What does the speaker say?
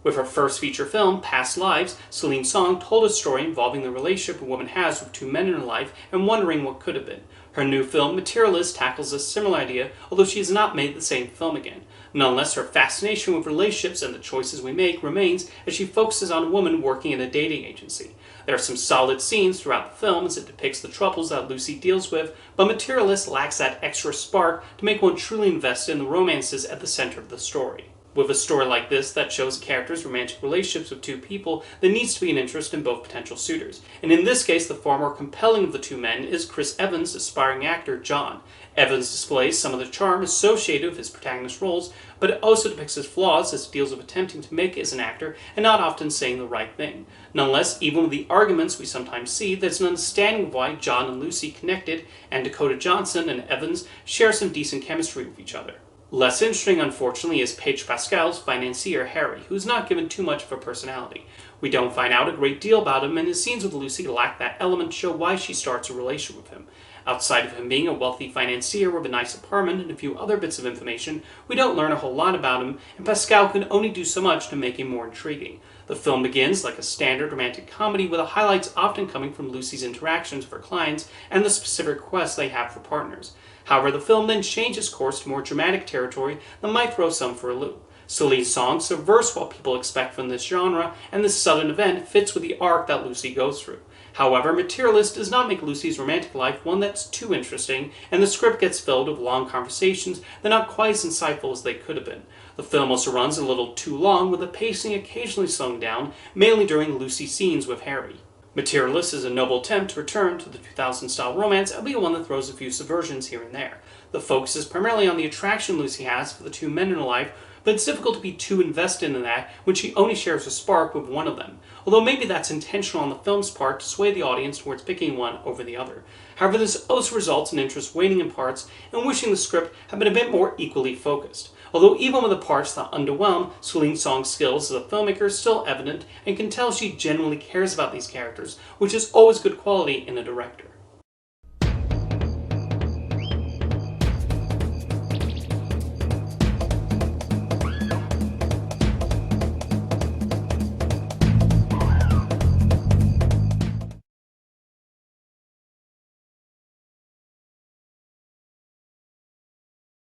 With her first feature film, Past Lives, Celine Song told a story involving the relationship a woman has with two men in her life and wondering what could have been. Her new film, Materialists, tackles a similar idea, although she has not made the same film again. Nonetheless, her fascination with relationships and the choices we make remains as she focuses on a woman working in a dating agency. There are some solid scenes throughout the film as it depicts the troubles that Lucy deals with, but Materialists lacks that extra spark to make one truly invested in the romances at the center of the story. With a story like this that shows a character's romantic relationships with two people, there needs to be an interest in both potential suitors. And in this case, the far more compelling of the two men is Chris Evans' aspiring actor, John. Evans displays some of the charm associated with his protagonist roles, but it also depicts his flaws as he deals with attempting to make it as an actor and not often saying the right thing. Nonetheless, even with the arguments we sometimes see, there's an understanding of why John and Lucy connected, and Dakota Johnson and Evans share some decent chemistry with each other. Less interesting, unfortunately, is Pascal's financier, Harry, who's not given too much of a personality. We don't find out a great deal about him, and his scenes with Lucy lack that element to show why she starts a relationship with him. Outside of him being a wealthy financier with a nice apartment and a few other bits of information, we don't learn a whole lot about him, and Pascal can only do so much to make him more intriguing. The film begins like a standard romantic comedy, with the highlights often coming from Lucy's interactions with her clients and the specific requests they have for partners. However, the film then changes course to more dramatic territory that might throw some for a loop. Celine Song subverts what people expect from this genre, and this sudden event fits with the arc that Lucy goes through. However, Materialist does not make Lucy's romantic life one that's too interesting, and the script gets filled with long conversations that are not quite as insightful as they could have been. The film also runs a little too long, with the pacing occasionally slowing down, mainly during Lucy's scenes with Harry. Materialist is a noble attempt to return to the 2000s-style romance, albeit one that throws a few subversions here and there. The focus is primarily on the attraction Lucy has for the two men in her life, but it's difficult to be too invested in that when she only shares a spark with one of them. Although maybe that's intentional on the film's part to sway the audience towards picking one over the other. However, this also results in interest waning in parts and wishing the script had been a bit more equally focused. Although even with the parts that underwhelm, Celine Song's skills as a filmmaker is still evident and can tell she genuinely cares about these characters, which is always good quality in a director.